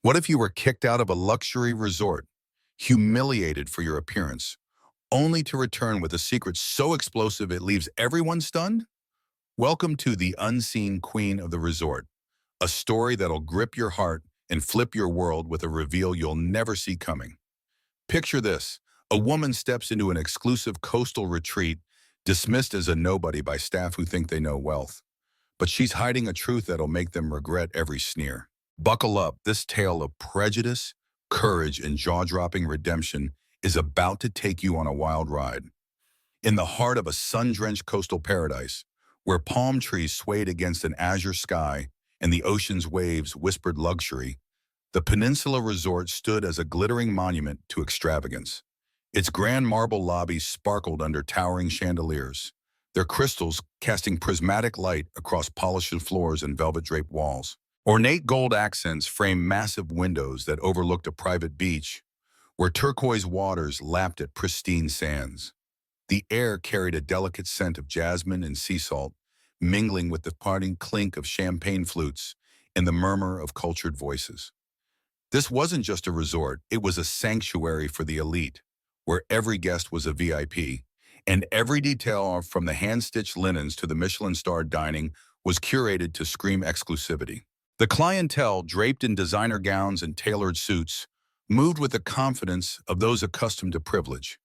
What if you were kicked out of a luxury resort, humiliated for your appearance, only to return with a secret so explosive it leaves everyone stunned? Welcome to the unseen queen of the resort, a story that'll grip your heart and flip your world with a reveal you'll never see coming. Picture this. A woman steps into an exclusive coastal retreat, dismissed as a nobody by staff who think they know wealth. But she's hiding a truth that'll make them regret every sneer. Buckle up, this tale of prejudice, courage, and jaw-dropping redemption is about to take you on a wild ride. In the heart of a sun-drenched coastal paradise, where palm trees swayed against an azure sky and the ocean's waves whispered luxury, the Peninsula Resort stood as a glittering monument to extravagance. Its grand marble lobbies sparkled under towering chandeliers, their crystals casting prismatic light across polished floors and velvet-draped walls. Ornate gold accents framed massive windows that overlooked a private beach, where turquoise waters lapped at pristine sands. The air carried a delicate scent of jasmine and sea salt, mingling with the parting clink of champagne flutes and the murmur of cultured voices. This wasn't just a resort, it was a sanctuary for the elite, where every guest was a VIP, and every detail from the hand-stitched linens to the Michelin-starred dining was curated to scream exclusivity. The clientele, draped in designer gowns and tailored suits, moved with the confidence of those accustomed to privilege,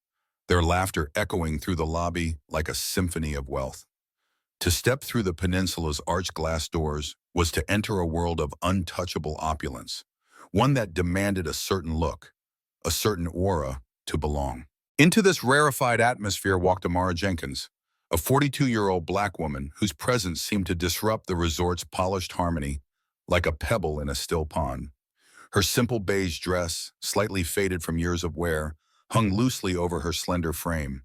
their laughter echoing through the lobby like a symphony of wealth. To step through the peninsula's arched glass doors was to enter a world of untouchable opulence, one that demanded a certain look, a certain aura to belong. Into this rarefied atmosphere walked Amara Jenkins, a 42-year-old black woman whose presence seemed to disrupt the resort's polished harmony like a pebble in a still pond. Her simple beige dress, slightly faded from years of wear, hung loosely over her slender frame,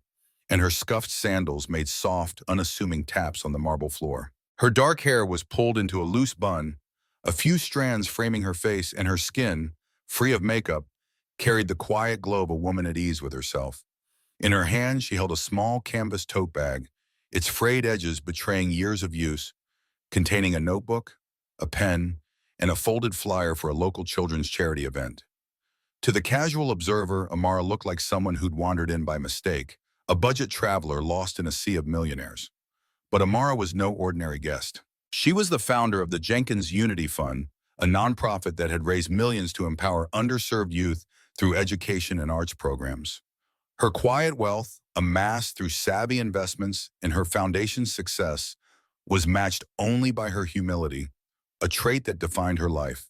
and her scuffed sandals made soft, unassuming taps on the marble floor. Her dark hair was pulled into a loose bun, a few strands framing her face, and her skin, free of makeup, carried the quiet glow of a woman at ease with herself. In her hand, she held a small canvas tote bag, its frayed edges betraying years of use, containing a notebook, a pen, and a folded flyer for a local children's charity event. To the casual observer, Amara looked like someone who'd wandered in by mistake, a budget traveler lost in a sea of millionaires. But Amara was no ordinary guest. She was the founder of the Jenkins Unity Fund, a nonprofit that had raised millions to empower underserved youth through education and arts programs. Her quiet wealth, amassed through savvy investments, and her foundation's success was matched only by her humility, a trait that defined her life.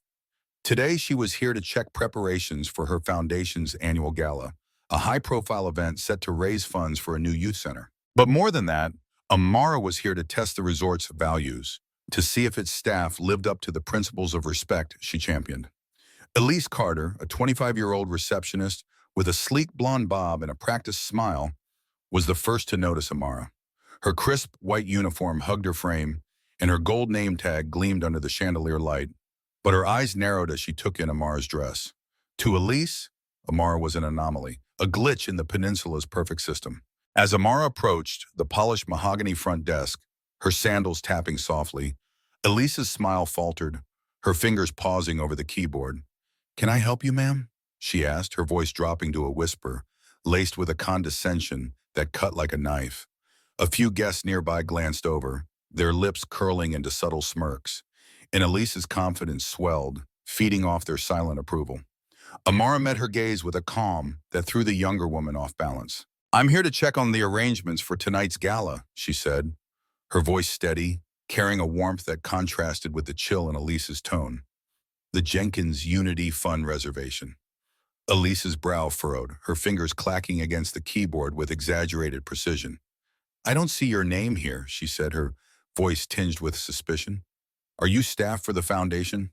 Today, she was here to check preparations for her foundation's annual gala, a high-profile event set to raise funds for a new youth center. But more than that, Amara was here to test the resort's values, to see if its staff lived up to the principles of respect she championed. Elise Carter, a 25-year-old receptionist with a sleek blonde bob and a practiced smile, was the first to notice Amara. Her crisp white uniform hugged her frame, and her gold name tag gleamed under the chandelier light, but her eyes narrowed as she took in Amara's dress. To Elise, Amara was an anomaly, a glitch in the peninsula's perfect system. As Amara approached the polished mahogany front desk, her sandals tapping softly, Elise's smile faltered, her fingers pausing over the keyboard. "Can I help you, ma'am?" she asked, her voice dropping to a whisper, laced with a condescension that cut like a knife. A few guests nearby glanced over, their lips curling into subtle smirks, and Elise's confidence swelled, feeding off their silent approval. Amara met her gaze with a calm that threw the younger woman off balance. "I'm here to check on the arrangements for tonight's gala," she said, her voice steady, carrying a warmth that contrasted with the chill in Elise's tone. "The Jenkins Unity Fund reservation." Elise's brow furrowed, her fingers clacking against the keyboard with exaggerated precision. "I don't see your name here," she said, her voice tinged with suspicion. "Are you staff for the foundation?"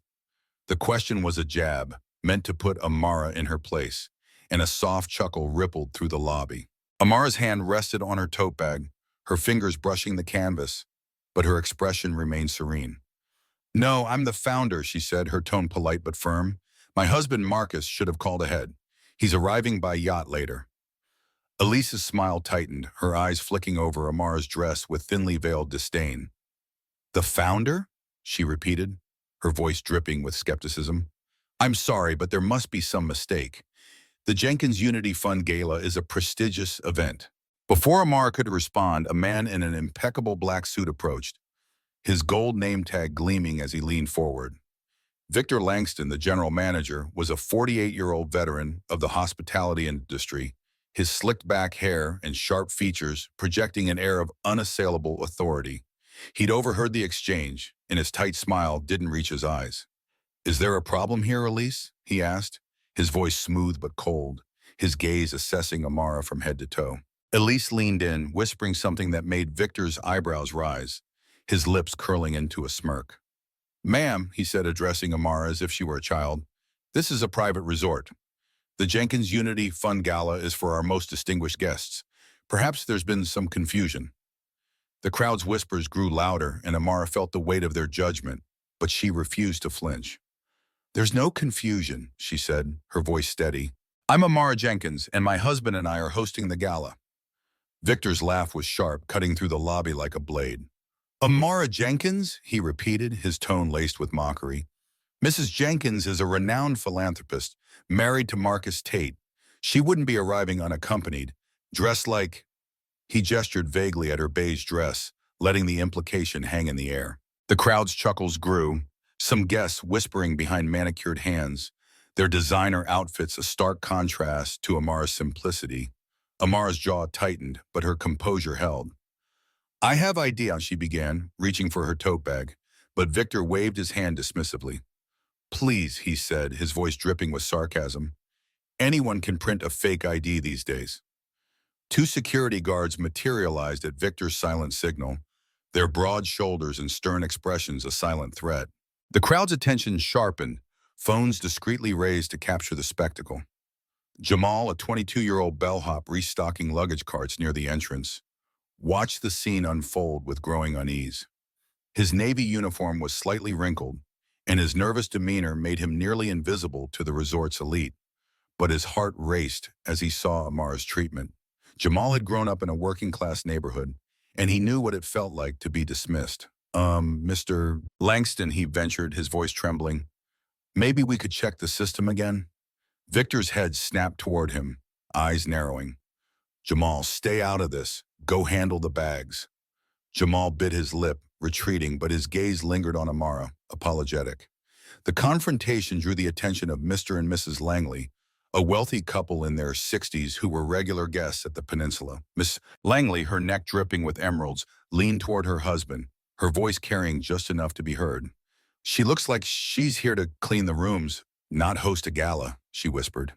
The question was a jab, meant to put Amara in her place, and a soft chuckle rippled through the lobby. Amara's hand rested on her tote bag, her fingers brushing the canvas, but her expression remained serene. "No, I'm the founder," she said, her tone polite but firm. "My husband Marcus should have called ahead. He's arriving by yacht later." Elise's smile tightened, her eyes flicking over Amara's dress with thinly veiled disdain. "The founder?" she repeated, her voice dripping with skepticism. I'm sorry, but there must be some mistake. The Jenkins Unity Fund Gala is a prestigious event. Before Amara could respond, a man in an impeccable black suit approached, his gold name tag gleaming as he leaned forward. Victor Langston, the general manager, was a 48-year-old veteran of the hospitality industry, his slicked-back hair and sharp features projecting an air of unassailable authority. He'd overheard the exchange, and his tight smile didn't reach his eyes. "Is there a problem here, Elise?" he asked, his voice smooth but cold, his gaze assessing Amara from head to toe. Elise leaned in, whispering something that made Victor's eyebrows rise, his lips curling into a smirk. "Ma'am," he said, addressing Amara as if she were a child, "this is a private resort. The Jenkins Unity Fund Gala is for our most distinguished guests. Perhaps there's been some confusion." The crowd's whispers grew louder, and Amara felt the weight of their judgment, but she refused to flinch. "There's no confusion," she said, her voice steady. "I'm Amara Jenkins, and my husband and I are hosting the gala." Victor's laugh was sharp, cutting through the lobby like a blade. "Amara Jenkins?" he repeated, his tone laced with mockery. "Mrs. Jenkins is a renowned philanthropist, married to Marcus Tate. She wouldn't be arriving unaccompanied, dressed like—" He gestured vaguely at her beige dress, letting the implication hang in the air. The crowd's chuckles grew, some guests whispering behind manicured hands, their designer outfits a stark contrast to Amara's simplicity. Amara's jaw tightened, but her composure held. "I have idea," she began, reaching for her tote bag, but Victor waved his hand dismissively. "Please," he said, his voice dripping with sarcasm. "Anyone can print a fake ID these days." Two security guards materialized at Victor's silent signal, their broad shoulders and stern expressions a silent threat. The crowd's attention sharpened, phones discreetly raised to capture the spectacle. Jamal, a 22-year-old bellhop restocking luggage carts near the entrance, watched the scene unfold with growing unease. His Navy uniform was slightly wrinkled, and his nervous demeanor made him nearly invisible to the resort's elite. But his heart raced as he saw Amara's treatment. Jamal had grown up in a working-class neighborhood, and he knew what it felt like to be dismissed. Mr. Langston," he ventured, his voice trembling. "Maybe we could check the system again?" Victor's head snapped toward him, eyes narrowing. "Jamal, stay out of this. Go handle the bags." Jamal bit his lip, retreating, but his gaze lingered on Amara, apologetic. The confrontation drew the attention of Mr. and Mrs. Langley, a wealthy couple in their 60s who were regular guests at the Peninsula. Miss Langley, her neck dripping with emeralds, leaned toward her husband, her voice carrying just enough to be heard. "She looks like she's here to clean the rooms, not host a gala," she whispered.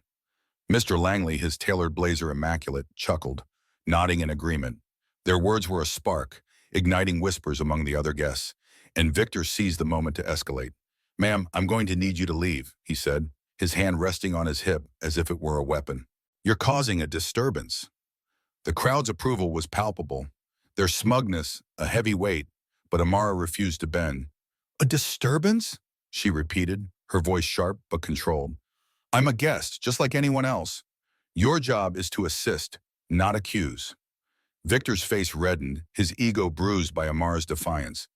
Mr. Langley, his tailored blazer immaculate, chuckled, nodding in agreement. Their words were a spark, igniting whispers among the other guests, and Victor seized the moment to escalate. "Ma'am, I'm going to need you to leave," he said, his hand resting on his hip as if it were a weapon. "You're causing a disturbance." The crowd's approval was palpable, their smugness a heavy weight, but Amara refused to bend. "A disturbance?" she repeated, her voice sharp but controlled. "I'm a guest, just like anyone else. Your job is to assist, not accuse." Victor's face reddened, his ego bruised by Amara's defiance.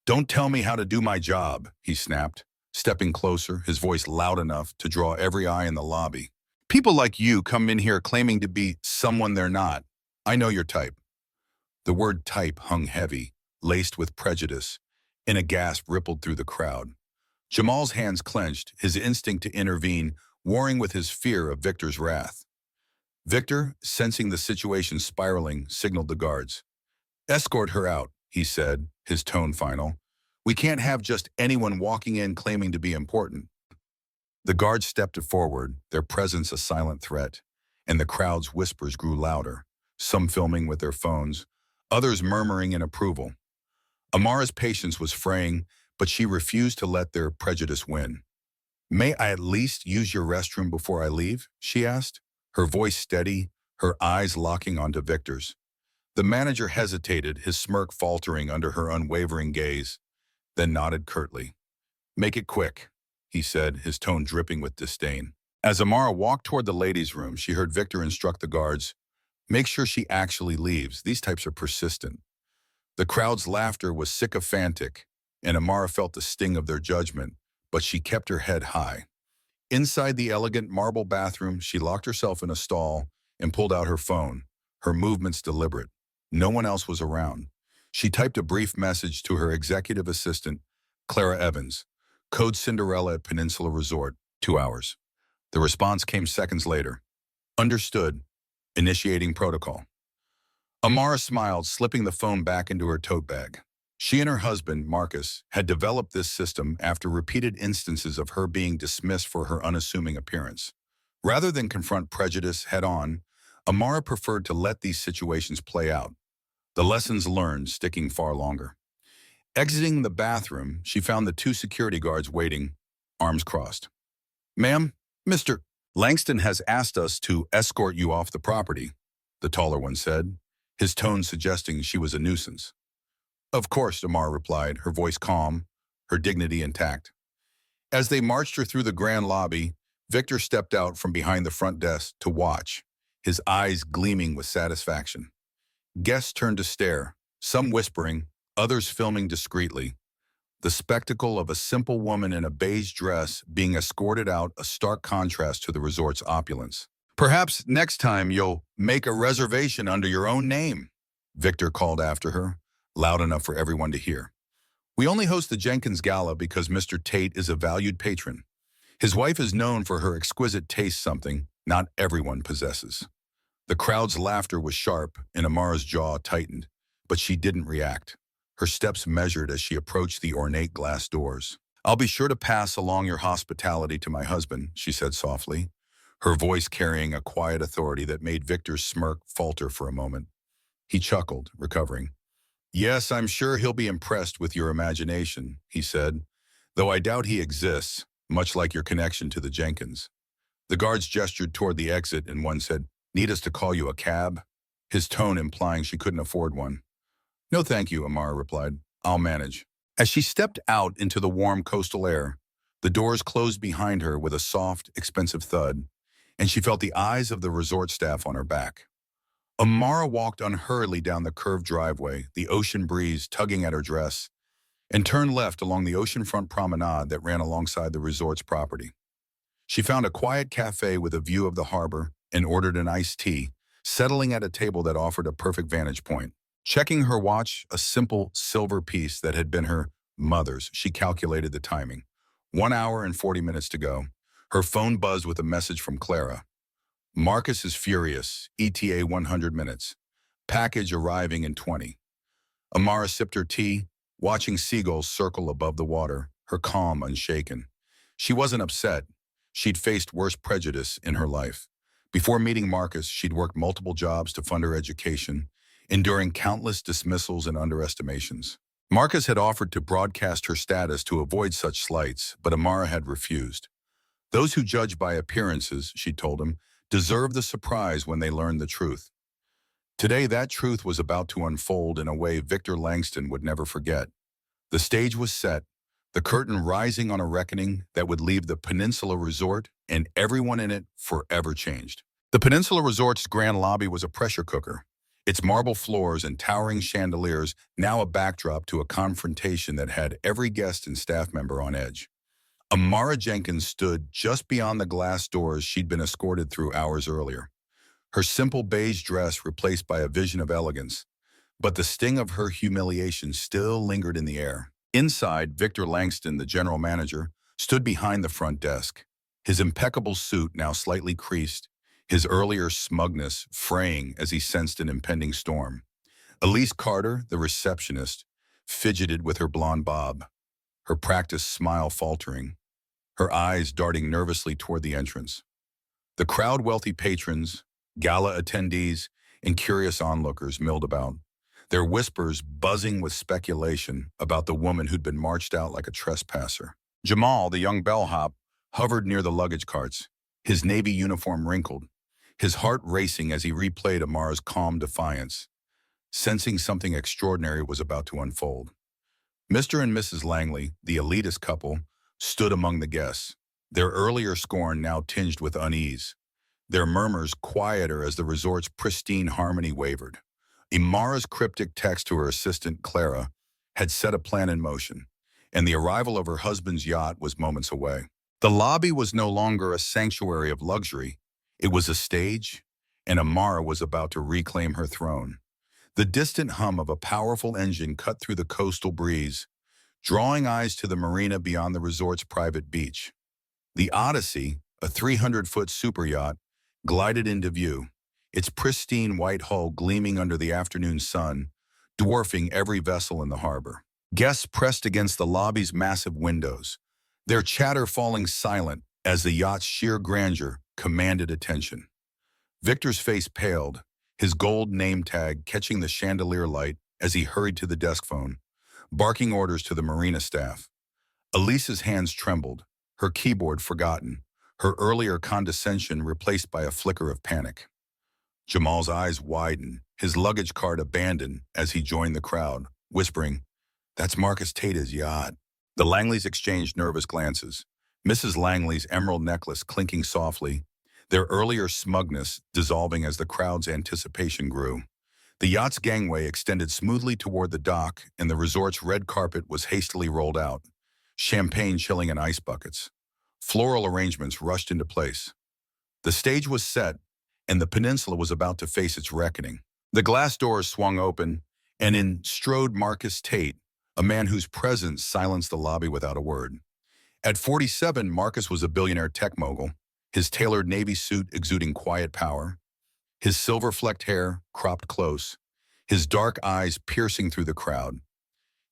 "Don't tell me how to do my job," he snapped, stepping closer, his voice loud enough to draw every eye in the lobby. "People like you come in here claiming to be someone they're not. I know your type." The word type hung heavy, laced with prejudice, and a gasp rippled through the crowd. Jamal's hands clenched, his instinct to intervene warring with his fear of Victor's wrath. Victor, sensing the situation spiraling, signaled the guards. "Escort her out," he said, his tone final. "We can't have just anyone walking in claiming to be important." The guards stepped forward, their presence a silent threat, and the crowd's whispers grew louder, some filming with their phones, others murmuring in approval. Amara's patience was fraying, but she refused to let their prejudice win. "May I at least use your restroom before I leave?" she asked, her voice steady, her eyes locking onto Victor's. The manager hesitated, his smirk faltering under her unwavering gaze, then nodded curtly. "Make it quick," he said, his tone dripping with disdain. As Amara walked toward the ladies' room, she heard Victor instruct the guards, "Make sure she actually leaves. These types are persistent." The crowd's laughter was sycophantic, and Amara felt the sting of their judgment, but she kept her head high. Inside the elegant marble bathroom, she locked herself in a stall and pulled out her phone, her movements deliberate. No one else was around. She typed a brief message to her executive assistant, Clara Evans, code Cinderella at Peninsula Resort, 2 hours. The response came seconds later. Understood. Initiating protocol. Amara smiled, slipping the phone back into her tote bag. She and her husband, Marcus, had developed this system after repeated instances of her being dismissed for her unassuming appearance. Rather than confront prejudice head-on, Amara preferred to let these situations play out, the lessons learned sticking far longer. Exiting the bathroom, she found the two security guards waiting, arms crossed. "Ma'am, Mr. Langston has asked us to escort you off the property," the taller one said, his tone suggesting she was a nuisance. "Of course," Amara replied, her voice calm, her dignity intact. As they marched her through the grand lobby, Victor stepped out from behind the front desk to watch, his eyes gleaming with satisfaction. Guests turned to stare, some whispering, others filming discreetly. The spectacle of a simple woman in a beige dress being escorted out a stark contrast to the resort's opulence. "Perhaps next time you'll make a reservation under your own name," Victor called after her, loud enough for everyone to hear. "We only host the Jenkins Gala because Mr. Tate is a valued patron. His wife is known for her exquisite taste, something not everyone possesses." The crowd's laughter was sharp and Amara's jaw tightened, but she didn't react. Her steps measured as she approached the ornate glass doors. "I'll be sure to pass along your hospitality to my husband," she said softly, her voice carrying a quiet authority that made Victor's smirk falter for a moment. He chuckled, recovering. "Yes, I'm sure he'll be impressed with your imagination," he said, "though I doubt he exists, much like your connection to the Jenkins." The guards gestured toward the exit and one said, "Need us to call you a cab?" his tone implying she couldn't afford one. "No, thank you," Amara replied. "I'll manage." As she stepped out into the warm coastal air, the doors closed behind her with a soft, expensive thud, and she felt the eyes of the resort staff on her back. Amara walked unhurriedly down the curved driveway, the ocean breeze tugging at her dress, and turned left along the oceanfront promenade that ran alongside the resort's property. She found a quiet cafe with a view of the harbor and ordered an iced tea, settling at a table that offered a perfect vantage point. Checking her watch, a simple silver piece that had been her mother's, she calculated the timing. 1 hour and 40 minutes to go. Her phone buzzed with a message from Clara. "Marcus is furious. ETA 100 minutes. Package arriving in 20. Amara sipped her tea, watching seagulls circle above the water, her calm unshaken. She wasn't upset. She'd faced worse prejudice in her life. Before meeting Marcus, she'd worked multiple jobs to fund her education, enduring countless dismissals and underestimations. Marcus had offered to broadcast her status to avoid such slights, but Amara had refused. "Those who judge by appearances," she told him, "deserve the surprise when they learn the truth." Today, that truth was about to unfold in a way Victor Langston would never forget. The stage was set, the curtain rising on a reckoning that would leave the Peninsula Resort and everyone in it forever changed. The Peninsula Resort's grand lobby was a pressure cooker, its marble floors and towering chandeliers now a backdrop to a confrontation that had every guest and staff member on edge. Amara Jenkins stood just beyond the glass doors she'd been escorted through hours earlier, her simple beige dress replaced by a vision of elegance, but the sting of her humiliation still lingered in the air. Inside, Victor Langston, the general manager, stood behind the front desk, his impeccable suit now slightly creased, his earlier smugness fraying as he sensed an impending storm. Elise Carter, the receptionist, fidgeted with her blonde bob, her practiced smile faltering, her eyes darting nervously toward the entrance. The crowd, wealthy patrons, gala attendees, and curious onlookers milled about, their whispers buzzing with speculation about the woman who'd been marched out like a trespasser. Jamal, the young bellhop, hovered near the luggage carts, his navy uniform wrinkled, his heart racing as he replayed Amara's calm defiance, sensing something extraordinary was about to unfold. Mr. and Mrs. Langley, the elitist couple, stood among the guests, their earlier scorn now tinged with unease, their murmurs quieter as the resort's pristine harmony wavered. Amara's cryptic text to her assistant, Clara, had set a plan in motion, and the arrival of her husband's yacht was moments away. The lobby was no longer a sanctuary of luxury. It was a stage, and Amara was about to reclaim her throne. The distant hum of a powerful engine cut through the coastal breeze, drawing eyes to the marina beyond the resort's private beach. The Odyssey, a 300-foot super yacht, glided into view, its pristine white hull gleaming under the afternoon sun, dwarfing every vessel in the harbor. Guests pressed against the lobby's massive windows, their chatter falling silent as the yacht's sheer grandeur commanded attention. Victor's face paled, his gold name tag catching the chandelier light as he hurried to the desk phone, barking orders to the marina staff. Elisa's hands trembled, her keyboard forgotten, her earlier condescension replaced by a flicker of panic. Jamal's eyes widened, his luggage cart abandoned as he joined the crowd, whispering, "That's Marcus Tata's yacht." The Langleys exchanged nervous glances, Mrs. Langley's emerald necklace clinking softly, their earlier smugness dissolving as the crowd's anticipation grew. The yacht's gangway extended smoothly toward the dock, and the resort's red carpet was hastily rolled out, champagne chilling in ice buckets. Floral arrangements rushed into place. The stage was set, and the peninsula was about to face its reckoning. The glass doors swung open, and in strode Marcus Tate, a man whose presence silenced the lobby without a word. At 47, Marcus was a billionaire tech mogul, his tailored navy suit exuding quiet power, his silver-flecked hair cropped close, his dark eyes piercing through the crowd.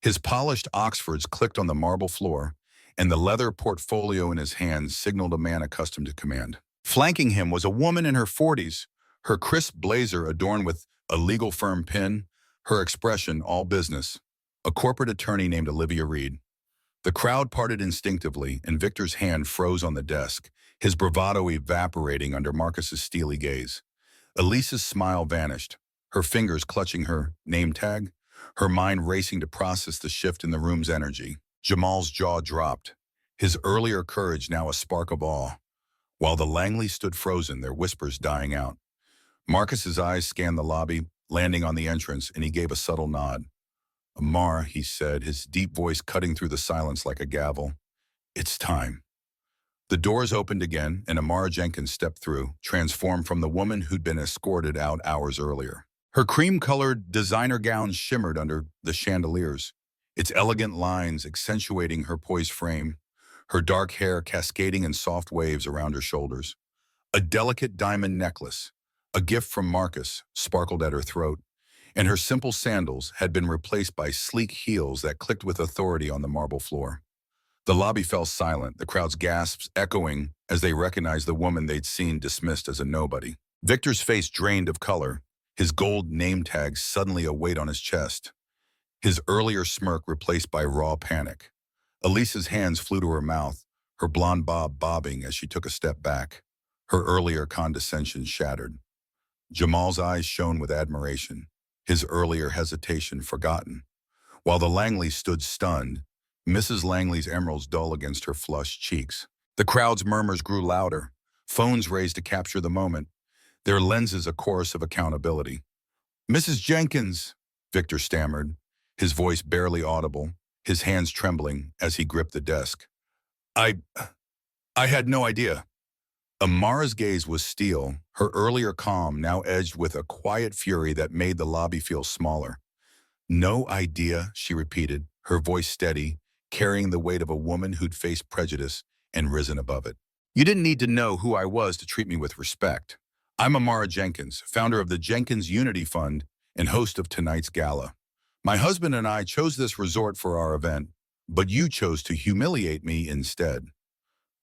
His polished Oxfords clicked on the marble floor, and the leather portfolio in his hands signaled a man accustomed to command. Flanking him was a woman in her 40s, her crisp blazer adorned with a legal firm pin, her expression all business, a corporate attorney named Olivia Reed. The crowd parted instinctively, and Victor's hand froze on the desk, his bravado evaporating under Marcus's steely gaze. Elisa's smile vanished, her fingers clutching her name tag, her mind racing to process the shift in the room's energy. Jamal's jaw dropped, his earlier courage now a spark of awe. While the Langleys stood frozen, their whispers dying out. Marcus's eyes scanned the lobby, landing on the entrance, and he gave a subtle nod. "Amara," he said, his deep voice cutting through the silence like a gavel. "It's time." The doors opened again, and Amara Jenkins stepped through, transformed from the woman who'd been escorted out hours earlier. Her cream-colored designer gown shimmered under the chandeliers, its elegant lines accentuating her poised frame, her dark hair cascading in soft waves around her shoulders. A delicate diamond necklace, a gift from Marcus, sparkled at her throat, and her simple sandals had been replaced by sleek heels that clicked with authority on the marble floor. The lobby fell silent, the crowd's gasps echoing as they recognized the woman they'd seen dismissed as a nobody. Victor's face drained of color, his gold name tag suddenly a weight on his chest, his earlier smirk replaced by raw panic. Elisa's hands flew to her mouth, her blonde bob bobbing as she took a step back, her earlier condescension shattered. Jamal's eyes shone with admiration, his earlier hesitation forgotten. While the Langleys stood stunned, Mrs. Langley's emeralds dull against her flushed cheeks. The crowd's murmurs grew louder, phones raised to capture the moment, their lenses a chorus of accountability. "Mrs. Jenkins," Victor stammered, his voice barely audible, his hands trembling as he gripped the desk. I had no idea." Amara's gaze was steel, her earlier calm now edged with a quiet fury that made the lobby feel smaller. "No idea," she repeated, her voice steady, carrying the weight of a woman who'd faced prejudice and risen above it. "You didn't need to know who I was to treat me with respect. I'm Amara Jenkins, founder of the Jenkins Unity Fund and host of tonight's gala. My husband and I chose this resort for our event, but you chose to humiliate me instead."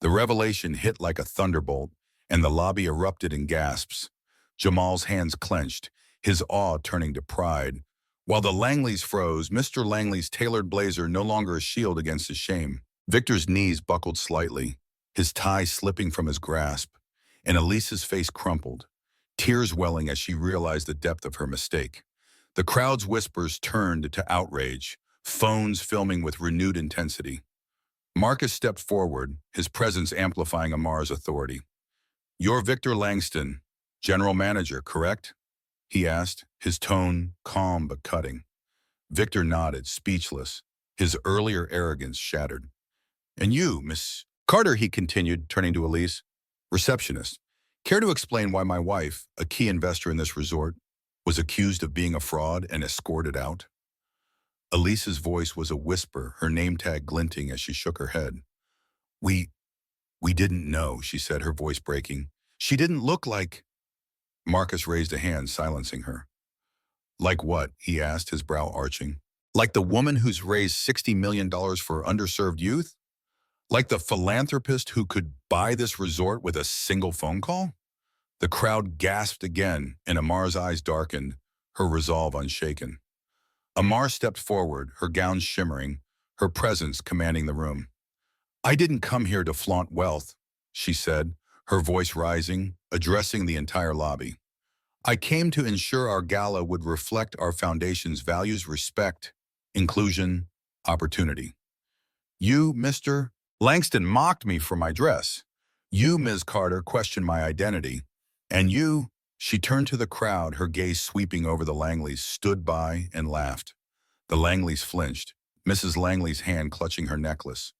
The revelation hit like a thunderbolt, and the lobby erupted in gasps. Jamal's hands clenched, his awe turning to pride. While the Langleys froze, Mr. Langley's tailored blazer no longer a shield against his shame. Victor's knees buckled slightly, his tie slipping from his grasp, and Elisa's face crumpled, tears welling as she realized the depth of her mistake. The crowd's whispers turned to outrage, phones filming with renewed intensity. Marcus stepped forward, his presence amplifying Amara's authority. "You're Victor Langston, general manager, correct?" he asked, his tone calm but cutting. Victor nodded, speechless, his earlier arrogance shattered. "And you, Miss Carter, he continued, turning to Elise. Receptionist, care to explain why my wife, a key investor in this resort, was accused of being a fraud and escorted out? Elise's voice was a whisper, her name tag glinting as she shook her head. We, we didn't know, she said, her voice breaking. She didn't look like... Marcus raised a hand, silencing her. Like what? He asked, his brow arching. Like the woman who's raised $60 million for underserved youth? Like the philanthropist who could buy this resort with a single phone call? The crowd gasped again, and Amar's eyes darkened, her resolve unshaken. Amar stepped forward, her gown shimmering, her presence commanding the room. I didn't come here to flaunt wealth, she said, her voice rising, addressing the entire lobby. I came to ensure our gala would reflect our foundation's values: respect, inclusion, opportunity. You, Mr. Langston, mocked me for my dress. You, Ms. Carter, questioned my identity. And you, she turned to the crowd, her gaze sweeping over the Langleys, stood by and laughed. The Langleys flinched, Mrs. Langley's hand clutching her necklace.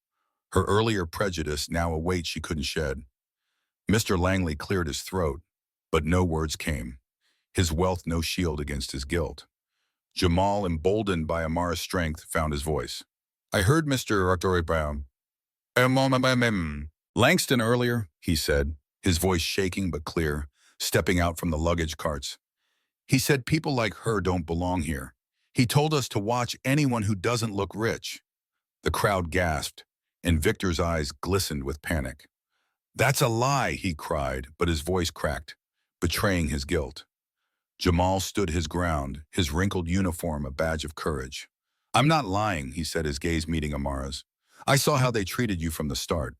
Her earlier prejudice now a weight she couldn't shed. Mr. Langley cleared his throat, but no words came. His wealth no shield against his guilt. Jamal, emboldened by Amara's strength, found his voice. I heard Mr. Brown. Langston earlier, he said, his voice shaking but clear, stepping out from the luggage carts. He said people like her don't belong here. He told us to watch anyone who doesn't look rich. The crowd gasped, and Victor's eyes glistened with panic. That's a lie, he cried, but his voice cracked, betraying his guilt. Jamal stood his ground, his wrinkled uniform a badge of courage. I'm not lying, he said, his gaze meeting Amara's. I saw how they treated you from the start.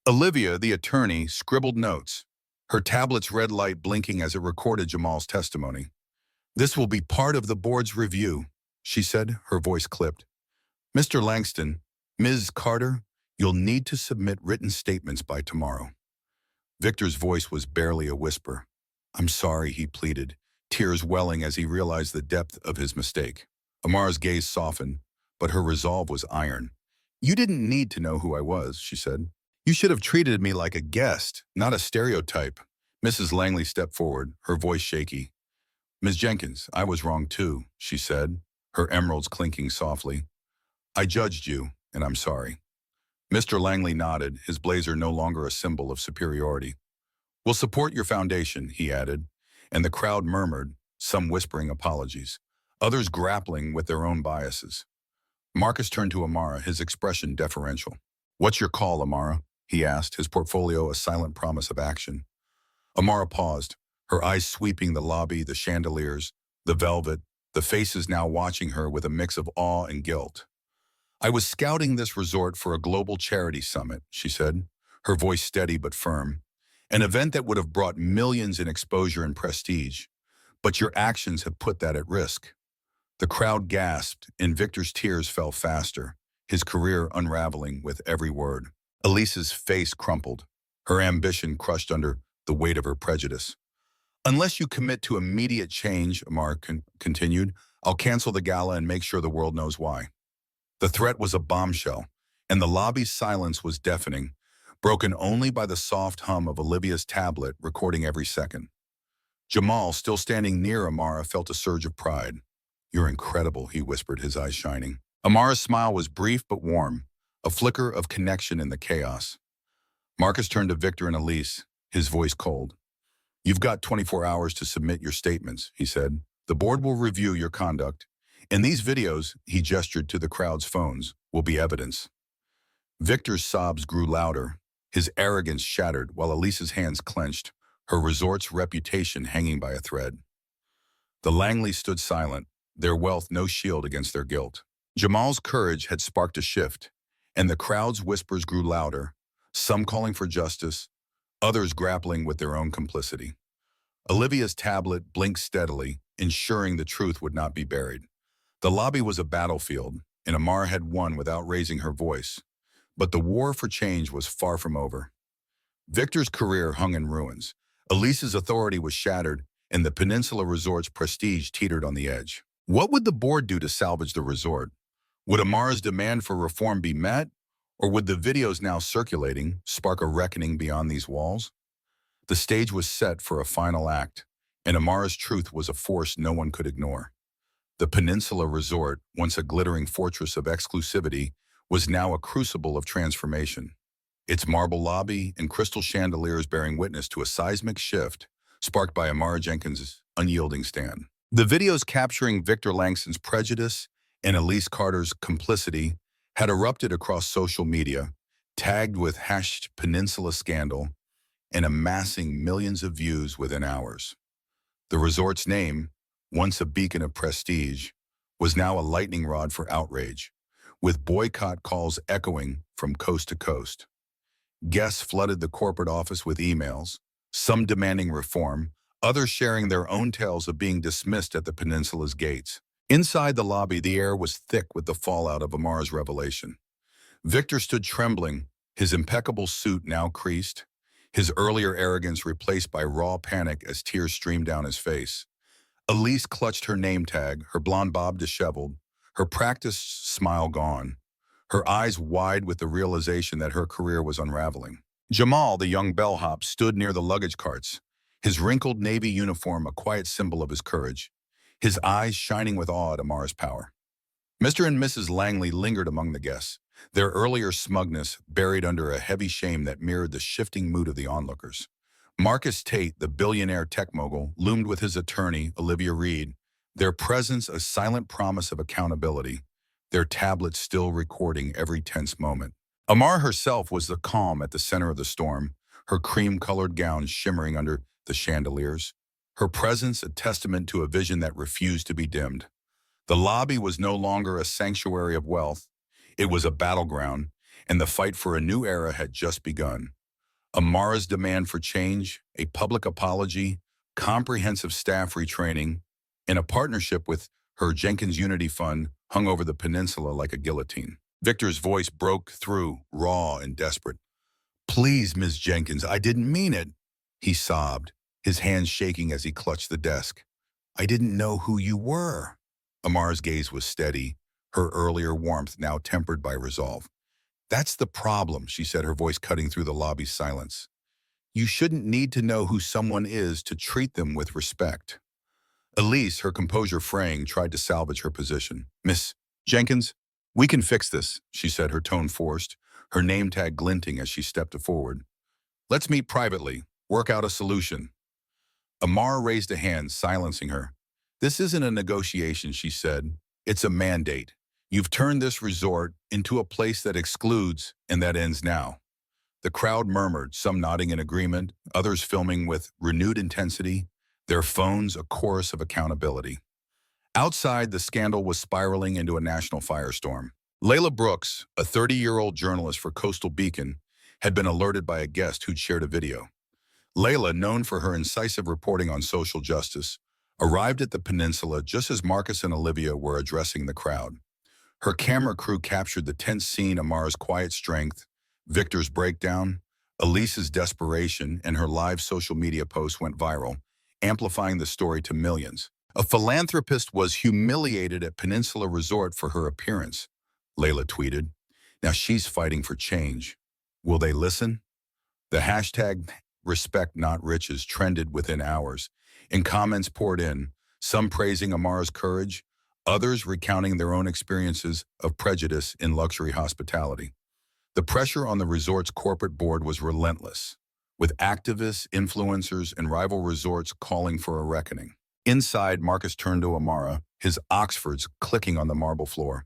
Olivia, the attorney, scribbled notes, her tablet's red light blinking as it recorded Jamal's testimony. This will be part of the board's review, she said, her voice clipped. Mr. Langston, Ms. Carter, you'll need to submit written statements by tomorrow. Victor's voice was barely a whisper. I'm sorry, he pleaded, tears welling as he realized the depth of his mistake. Amara's gaze softened, but her resolve was iron. You didn't need to know who I was, she said. You should have treated me like a guest, not a stereotype. Mrs. Langley stepped forward, her voice shaky. Ms. Jenkins, I was wrong too, she said, her emeralds clinking softly. I judged you, and I'm sorry. Mr. Langley nodded, his blazer no longer a symbol of superiority. We'll support your foundation, he added, and the crowd murmured, some whispering apologies, others grappling with their own biases. Marcus turned to Amara, his expression deferential. What's your call, Amara? He asked, his portfolio a silent promise of action. Amara paused, her eyes sweeping the lobby, the chandeliers, the velvet, the faces now watching her with a mix of awe and guilt. I was scouting this resort for a global charity summit, she said, her voice steady but firm. An event that would have brought millions in exposure and prestige. But your actions have put that at risk. The crowd gasped, and Victor's tears fell faster, his career unraveling with every word. Elise's face crumpled, her ambition crushed under the weight of her prejudice. Unless you commit to immediate change, Amar continued, I'll cancel the gala and make sure the world knows why. The threat was a bombshell, and the lobby's silence was deafening, broken only by the soft hum of Olivia's tablet recording every second. Jamal, still standing near Amara, felt a surge of pride. You're incredible, he whispered, his eyes shining. Amara's smile was brief but warm, a flicker of connection in the chaos. Marcus turned to Victor and Elise, his voice cold. You've got 24 hours to submit your statements, he said. The board will review your conduct. And these videos, he gestured to the crowd's phones, will be evidence. Victor's sobs grew louder, his arrogance shattered while Elise's hands clenched, her resort's reputation hanging by a thread. The Langleys stood silent, their wealth no shield against their guilt. Jamal's courage had sparked a shift, and the crowd's whispers grew louder, some calling for justice, others grappling with their own complicity. Olivia's tablet blinked steadily, ensuring the truth would not be buried. The lobby was a battlefield, and Amara had won without raising her voice. But the war for change was far from over. Victor's career hung in ruins. Elise's authority was shattered, and the Peninsula Resort's prestige teetered on the edge. What would the board do to salvage the resort? Would Amara's demand for reform be met, Or would the videos now circulating spark a reckoning beyond these walls? The stage was set for a final act, and Amara's truth was a force no one could ignore. The Peninsula Resort, once a glittering fortress of exclusivity, was now a crucible of transformation. Its marble lobby and crystal chandeliers bearing witness to a seismic shift sparked by Amara Jenkins' unyielding stand. The videos capturing Victor Langston's prejudice and Elise Carter's complicity had erupted across social media, tagged with #Peninsula Scandal, and amassing millions of views within hours. The resort's name, once a beacon of prestige, was now a lightning rod for outrage, with boycott calls echoing from coast to coast. Guests flooded the corporate office with emails, some demanding reform, others sharing their own tales of being dismissed at the peninsula's gates. Inside the lobby, the air was thick with the fallout of Amara's revelation. Victor stood trembling, his impeccable suit now creased, his earlier arrogance replaced by raw panic as tears streamed down his face. Elise clutched her name tag, her blonde bob disheveled, her practiced smile gone, her eyes wide with the realization that her career was unraveling. Jamal, the young bellhop, stood near the luggage carts, his wrinkled navy uniform a quiet symbol of his courage, his eyes shining with awe at Amara's power. Mr. and Mrs. Langley lingered among the guests, their earlier smugness buried under a heavy shame that mirrored the shifting mood of the onlookers. Marcus Tate, the billionaire tech mogul, loomed with his attorney, Olivia Reed, their presence a silent promise of accountability, their tablets still recording every tense moment. Amara herself was the calm at the center of the storm, her cream-colored gown shimmering under the chandeliers, her presence a testament to a vision that refused to be dimmed. The lobby was no longer a sanctuary of wealth. It was a battleground, and the fight for a new era had just begun. Amara's demand for change, a public apology, comprehensive staff retraining, and a partnership with her Jenkins Unity Fund hung over the peninsula like a guillotine. Victor's voice broke through, raw and desperate. "Please, Ms. Jenkins, I didn't mean it," he sobbed, his hands shaking as he clutched the desk. "I didn't know who you were." Amara's gaze was steady, her earlier warmth now tempered by resolve. "That's the problem," she said, her voice cutting through the lobby's silence. "You shouldn't need to know who someone is to treat them with respect." Elise, her composure fraying, tried to salvage her position. "Miss Jenkins, we can fix this," she said, her tone forced, her name tag glinting as she stepped forward. "Let's meet privately, work out a solution." Amara raised a hand, silencing her. "This isn't a negotiation," she said. "It's a mandate. You've turned this resort into a place that excludes, and that ends now." The crowd murmured, some nodding in agreement, others filming with renewed intensity, their phones a chorus of accountability. Outside, the scandal was spiraling into a national firestorm. Layla Brooks, a 30-year-old journalist for Coastal Beacon, had been alerted by a guest who'd shared a video. Layla, known for her incisive reporting on social justice, arrived at the peninsula just as Marcus and Olivia were addressing the crowd. Her camera crew captured the tense scene, Amara's quiet strength, Victor's breakdown, Elise's desperation, and her live social media posts went viral, amplifying the story to millions. "A philanthropist was humiliated at Peninsula Resort for her appearance," Layla tweeted. "Now she's fighting for change. Will they listen?" The hashtag #RespectNotRiches trended within hours, and comments poured in, some praising Amara's courage, others recounting their own experiences of prejudice in luxury hospitality. The pressure on the resort's corporate board was relentless, with activists, influencers, and rival resorts calling for a reckoning. Inside, Marcus turned to Amara, his Oxfords clicking on the marble floor.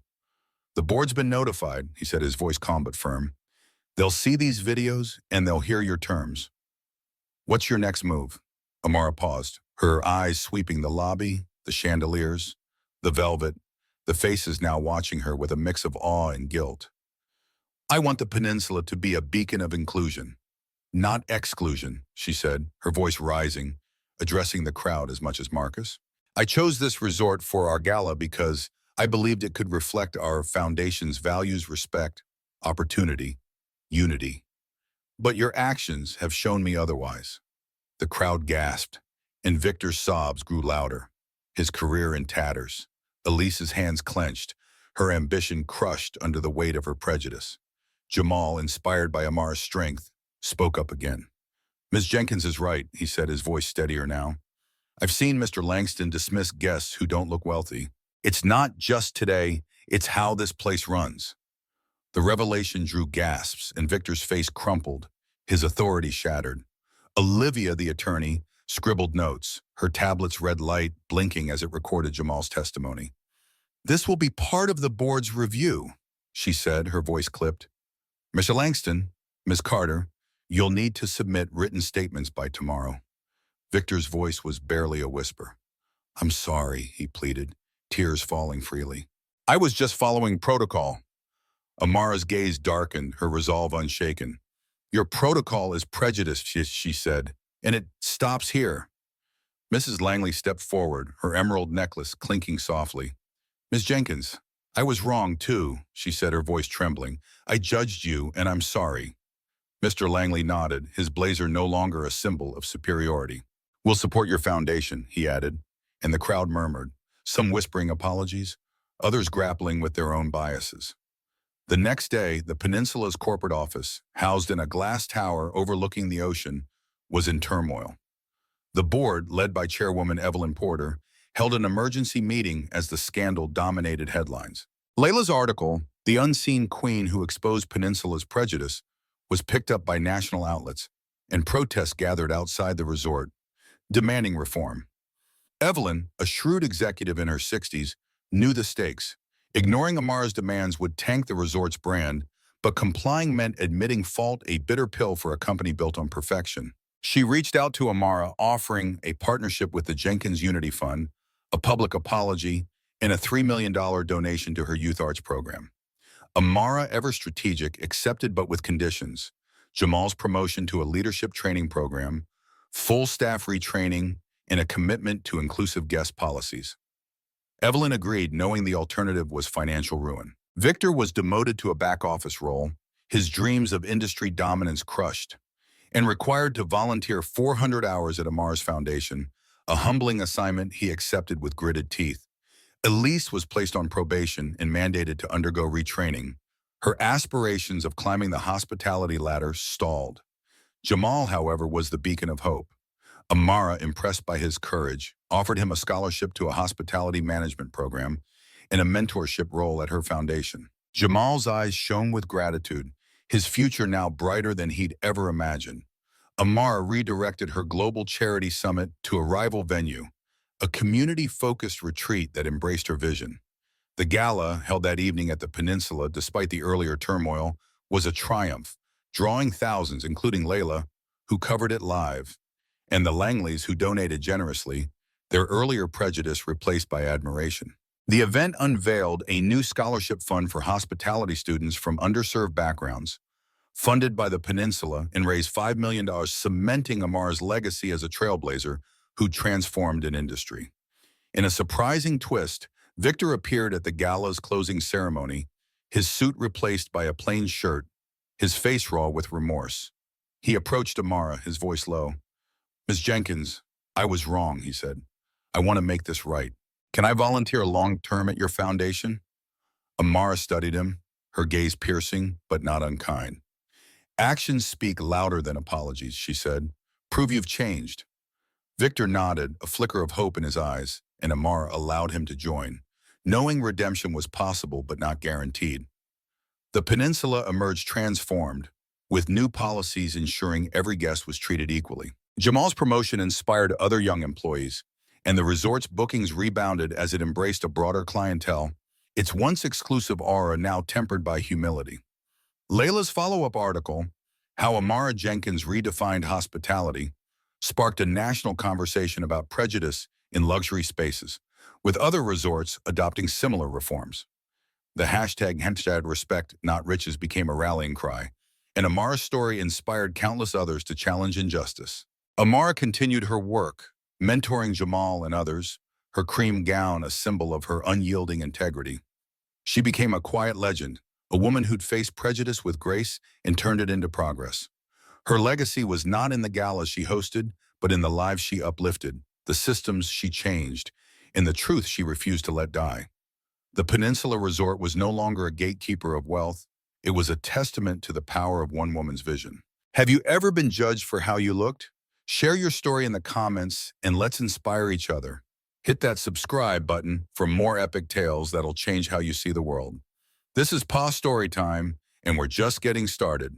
"The board's been notified," he said, his voice calm but firm. "They'll see these videos, and they'll hear your terms. What's your next move?" Amara paused, her eyes sweeping the lobby, the chandeliers, the velvet, the faces now watching her with a mix of awe and guilt. "I want the peninsula to be a beacon of inclusion, not exclusion," she said, her voice rising, addressing the crowd as much as Marcus. "I chose this resort for our gala because I believed it could reflect our foundation's values: respect, opportunity, unity. But your actions have shown me otherwise." The crowd gasped, and Victor's sobs grew louder, his career in tatters. Elise's hands clenched, her ambition crushed under the weight of her prejudice. Jamal, inspired by Amara's strength, spoke up again. "Ms. Jenkins is right," he said, his voice steadier now. "I've seen Mr. Langston dismiss guests who don't look wealthy. It's not just today, it's how this place runs." The revelation drew gasps, and Victor's face crumpled, his authority shattered. Olivia, the attorney, scribbled notes, her tablet's red light blinking as it recorded Jamal's testimony. "This will be part of the board's review," she said, her voice clipped. "Mr. Langston, Ms. Carter, you'll need to submit written statements by tomorrow." Victor's voice was barely a whisper. "I'm sorry," he pleaded, tears falling freely. "I was just following protocol." Amara's gaze darkened, her resolve unshaken. "Your protocol is prejudiced," she said, "and it stops here." Mrs. Langley stepped forward, her emerald necklace clinking softly. "Ms. Jenkins, I was wrong too," she said, her voice trembling. "I judged you, and I'm sorry." Mr. Langley nodded, his blazer no longer a symbol of superiority. "We'll support your foundation," he added, and the crowd murmured, some whispering apologies, others grappling with their own biases. The next day, the Peninsula's corporate office, housed in a glass tower overlooking the ocean, was in turmoil. The board, led by Chairwoman Evelyn Porter, held an emergency meeting as the scandal dominated headlines. Layla's article, "The Unseen Queen Who Exposed Peninsula's Prejudice," was picked up by national outlets, and protests gathered outside the resort, demanding reform. Evelyn, a shrewd executive in her 60s, knew the stakes. Ignoring Amara's demands would tank the resort's brand, but complying meant admitting fault, a bitter pill for a company built on perfection. She reached out to Amara, offering a partnership with the Jenkins Unity Fund, a public apology, and a $3 million donation to her youth arts program. Amara, ever strategic, accepted but with conditions: Jamal's promotion to a leadership training program, full staff retraining, and a commitment to inclusive guest policies. Evelyn agreed, knowing the alternative was financial ruin. Victor was demoted to a back-office role, his dreams of industry dominance crushed, and required to volunteer 400 hours at Amara's foundation, a humbling assignment he accepted with gritted teeth. Elise was placed on probation and mandated to undergo retraining. Her aspirations of climbing the hospitality ladder stalled. Jamal, however, was the beacon of hope. Amara, impressed by his courage, offered him a scholarship to a hospitality management program and a mentorship role at her foundation. Jamal's eyes shone with gratitude, his future now brighter than he'd ever imagined. Amara redirected her global charity summit to a rival venue, a community-focused retreat that embraced her vision. The gala, held that evening at the Peninsula despite the earlier turmoil, was a triumph, drawing thousands, including Layla, who covered it live, and the Langleys, who donated generously, their earlier prejudice replaced by admiration. The event unveiled a new scholarship fund for hospitality students from underserved backgrounds, funded by the Peninsula, and raised $5 million, cementing Amara's legacy as a trailblazer who transformed an industry. In a surprising twist, Victor appeared at the gala's closing ceremony, his suit replaced by a plain shirt, his face raw with remorse. He approached Amara, his voice low. "Ms. Jenkins, I was wrong," he said. "I want to make this right. Can I volunteer long-term at your foundation?" Amara studied him, her gaze piercing but not unkind. "Actions speak louder than apologies," she said. "Prove you've changed." Victor nodded, a flicker of hope in his eyes, and Amara allowed him to join, knowing redemption was possible but not guaranteed. The Peninsula emerged transformed, with new policies ensuring every guest was treated equally. Jamal's promotion inspired other young employees, and the resort's bookings rebounded as it embraced a broader clientele, its once exclusive aura now tempered by humility. Layla's follow-up article, "How Amara Jenkins Redefined Hospitality," sparked a national conversation about prejudice in luxury spaces, with other resorts adopting similar reforms. The hashtag respect, not riches became a rallying cry, and Amara's story inspired countless others to challenge injustice. Amara continued her work, mentoring Jamal and others, her cream gown a symbol of her unyielding integrity. She became a quiet legend, a woman who'd faced prejudice with grace and turned it into progress. Her legacy was not in the galas she hosted, but in the lives she uplifted, the systems she changed, and the truth she refused to let die. The Peninsula Resort was no longer a gatekeeper of wealth. It was a testament to the power of one woman's vision. Have you ever been judged for how you looked? Share your story in the comments and let's inspire each other. Hit that subscribe button for more epic tales that'll change how you see the world. This is PA Storytime, and we're just getting started.